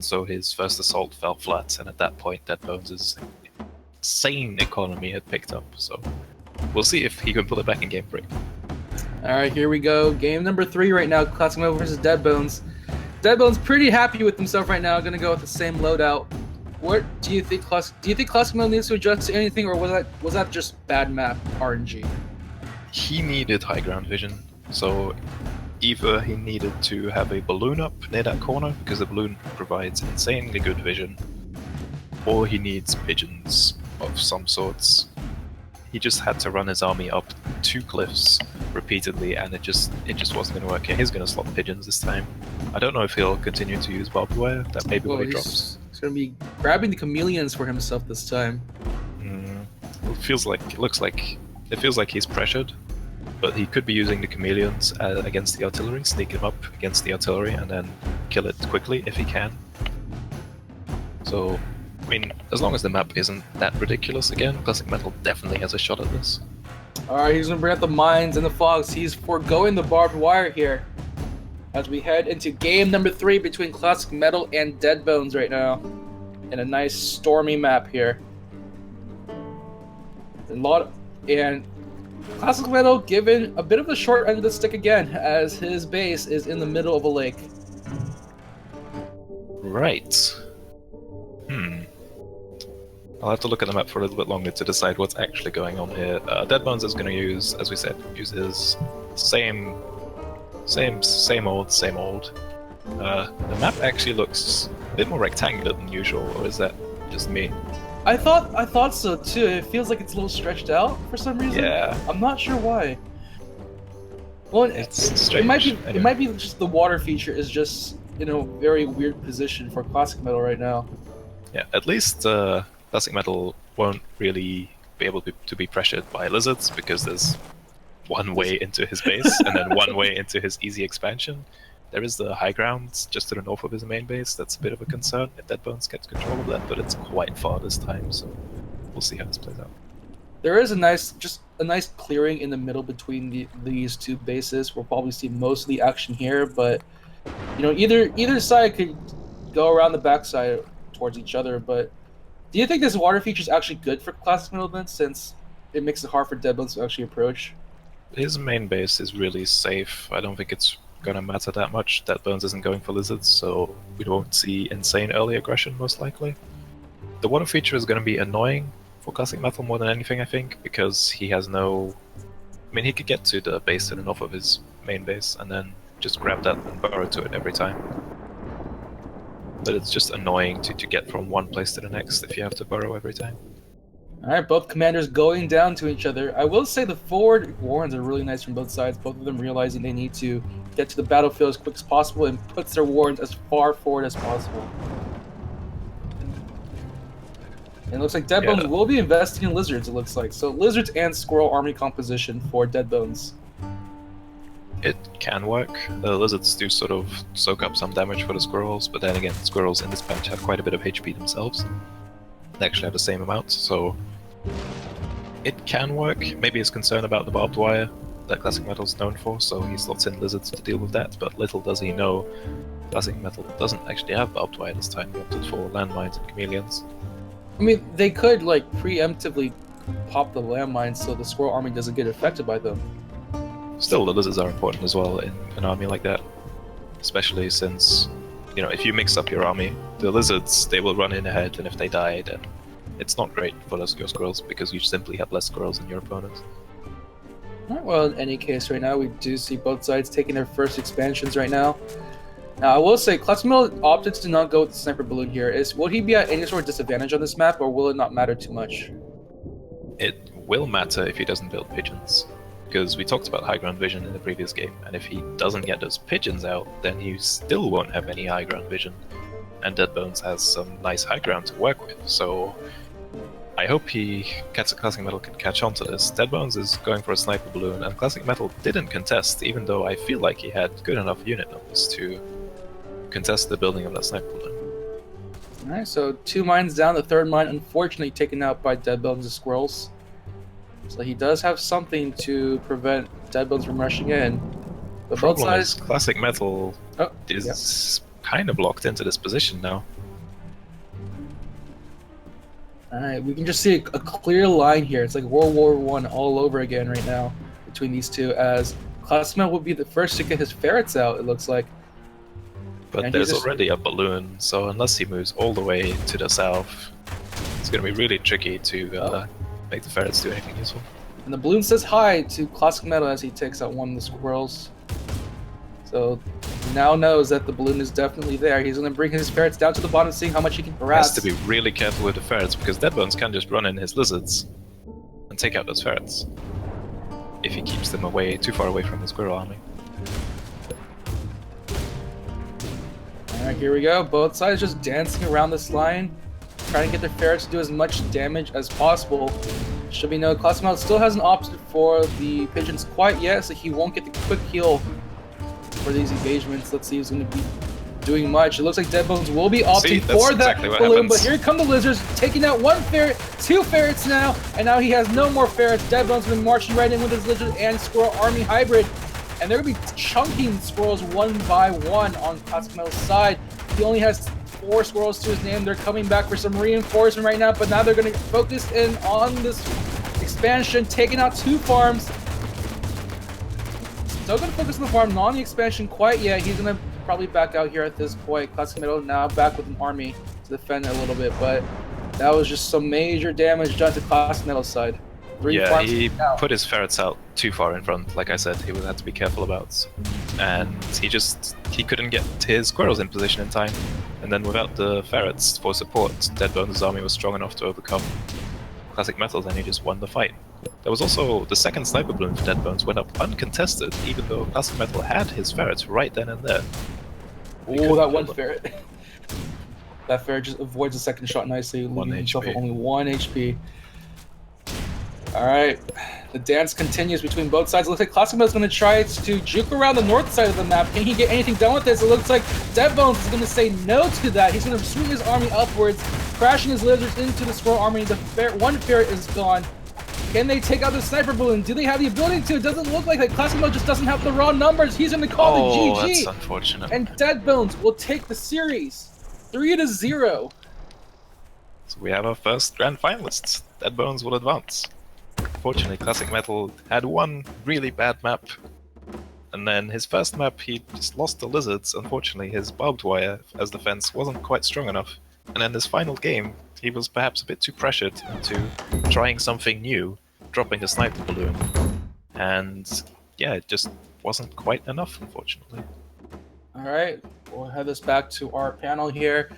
So his first assault fell flat, and at that point, Deadbones' insane economy had picked up. So we'll see if he can pull it back in Game 3. Alright, here we go. Game number 3 right now, ClassicMetal versus Deadbones. Deadbones pretty happy with himself right now, gonna go with the same loadout. What do you think ClassicMetal needs to adjust to anything, or was that just bad map RNG? He needed high ground vision, so either he needed to have a balloon up near that corner, because the balloon provides insanely good vision, or he needs pigeons of some sorts. He just had to run his army up 2 cliffs repeatedly, and it just wasn't going to work. Yeah, he's going to slot pigeons this time. I don't know if he'll continue to use barbed wire. That may be what he drops. He's going to be grabbing the chameleons for himself this time. It feels like he's pressured, but he could be using the chameleons against the artillery, sneak him up against the artillery, and then kill it quickly if he can. So, I mean, as long as the map isn't that ridiculous again, ClassicMetal definitely has a shot at this. Alright, he's gonna bring out the mines and the fogs. He's foregoing the barbed wire here as we head into game number 3 between ClassicMetal and Deadbones right now. In a nice stormy map here. And ClassicMetal given a bit of the short end of the stick again, as his base is in the middle of a lake. Right. I'll have to look at the map for a little bit longer to decide what's actually going on here. Deadbones is going to use, as we said, use his same old. The map actually looks a bit more rectangular than usual, or is that just me? I thought so too. It feels like it's a little stretched out for some reason. Yeah. I'm not sure why. Well, it's strange. It might be just the water feature is just in a very weird position for ClassicMetal right now. Yeah, at least ClassicMetal won't really be able to be pressured by lizards, because there's one way into his base and then one way into his easy expansion. There is the high ground just to the north of his main base. That's a bit of a concern if Deadbones gets control of that, but it's quite far this time, so we'll see how this plays out. There is a nice clearing in the middle between these 2 bases. We'll probably see most of the action here, but you know, either side could go around the backside towards each other. But do you think this water feature is actually good for ClassicMetal then, since it makes it hard for Deadbones to actually approach? His main base is really safe. I don't think it's gonna matter that much. Deadbones isn't going for lizards, so we won't see insane early aggression most likely. The water feature is gonna be annoying for ClassicMetal more than anything, I think, because he has no... I mean, he could get to the base to the north of his main base and then just grab that and burrow to it every time. But it's just annoying to get from one place to the next if you have to burrow every time. Alright, both commanders going down to each other. I will say the forward warns are really nice from both sides, both of them realizing they need to get to the battlefield as quick as possible and puts their warns as far forward as possible. And it looks like Deadbones will be investing in lizards, it looks like. So lizards and squirrel army composition for Deadbones. It can work. The lizards do sort of soak up some damage for the squirrels, but then again, squirrels in this patch have quite a bit of HP themselves. They actually have the same amount, so it can work. Maybe he's concerned about the barbed wire that ClassicMetal's known for, so he slots in lizards to deal with that, but little does he know ClassicMetal doesn't actually have barbed wire this time. He opted for landmines and chameleons. I mean, they could, like, preemptively pop the landmines so the squirrel army doesn't get affected by them. Still, the lizards are important as well in an army like that, especially since, you know, if you mix up your army, the lizards, they will run in ahead, and if they die, then it's not great for your squirrels, because you simply have less squirrels than your opponents. Alright, well, in any case, right now, we do see both sides taking their first expansions right now. Now, I will say, ClassicMetal opted to not go with the sniper balloon here. Will he be at any sort of disadvantage on this map, or will it not matter too much? It will matter if he doesn't build pigeons, because we talked about high ground vision in the previous game, and if he doesn't get those pigeons out, then he still won't have any high ground vision. And Deadbones has some nice high ground to work with, so I hope ClassicMetal can catch on to this. Deadbones is going for a sniper balloon, and ClassicMetal didn't contest, even though I feel like he had good enough unit numbers to contest the building of that sniper balloon. Alright, so 2 mines down, the 3rd mine unfortunately taken out by Deadbones' squirrels. So he does have something to prevent Deadbones from rushing in. But both sides... ClassicMetal is kind of locked into this position now. Alright, we can just see a clear line here. It's like World War I all over again right now between these two, as ClassicMetal will be the first to get his ferrets out, it looks like. But And there's already a balloon, so unless he moves all the way to the south, it's going to be really tricky to make the ferrets do anything useful. And the balloon says hi to ClassicMetal as he takes out one of the squirrels. So he now knows that the balloon is definitely there. He's going to bring his ferrets down to the bottom, seeing how much he can harass. He has to be really careful with the ferrets, because Deadbones can just run in his lizards and take out those ferrets if he keeps them away too far away from the squirrel army. Alright, here we go. Both sides just dancing around this line, trying to get their ferrets to do as much damage as possible. Should be noted, ClassicMetal still hasn't opted for the pigeons quite yet, so he won't get the quick heal for these engagements. Let's see who's going to be doing much. It looks like Deadbones will be opting for that balloon, but here come the lizards, taking out one ferret, two ferrets now, and now he has no more ferrets. Deadbones has been marching right in with his lizard and squirrel army hybrid, and they're going to be chunking squirrels one by one on ClassicMetal's side. He only has 4 squirrels to his name. They're coming back for some reinforcement right now, but now they're going to focus in on this expansion, taking out 2 farms. Still going to focus on the farm, not on the expansion quite yet. He's going to probably back out here at this point. ClassicMetal now back with an army to defend a little bit, but that was just some major damage done to ClassicMetal's side. 3 farms he down. put his ferrets out too far in front, like I said, he would have to be careful about. And he couldn't get his squirrels in position in time. And then without the ferrets for support, Deadbones' army was strong enough to overcome ClassicMetal, and he just won the fight. There was also the second sniper balloon for Deadbones went up uncontested, even though ClassicMetal had his ferrets right then and there. Oh, that one ferret. That ferret just avoids a second shot nicely, leaving himself with only 1 HP. Alright, the dance continues between both sides. It looks like ClassicMetal is going to try to juke around the north side of the map. Can he get anything done with this? It looks like Deadbones is going to say no to that. He's going to swing his army upwards, crashing his lizards into the squirrel army. The one ferret is gone. Can they take out the sniper balloon? Do they have the ability to? It doesn't look like ClassicMetal just doesn't have the raw numbers. He's going to call the GG. That's unfortunate. And Deadbones will take the series 3-0. So we have our first grand finalists. Deadbones will advance. Fortunately, ClassicMetal had one really bad map, and then his first map he just lost the lizards. Unfortunately, his barbed wire as defense wasn't quite strong enough, and then this final game he was perhaps a bit too pressured into trying something new, dropping a sniper balloon, and yeah, it just wasn't quite enough, unfortunately. Alright, we'll head this back to our panel here.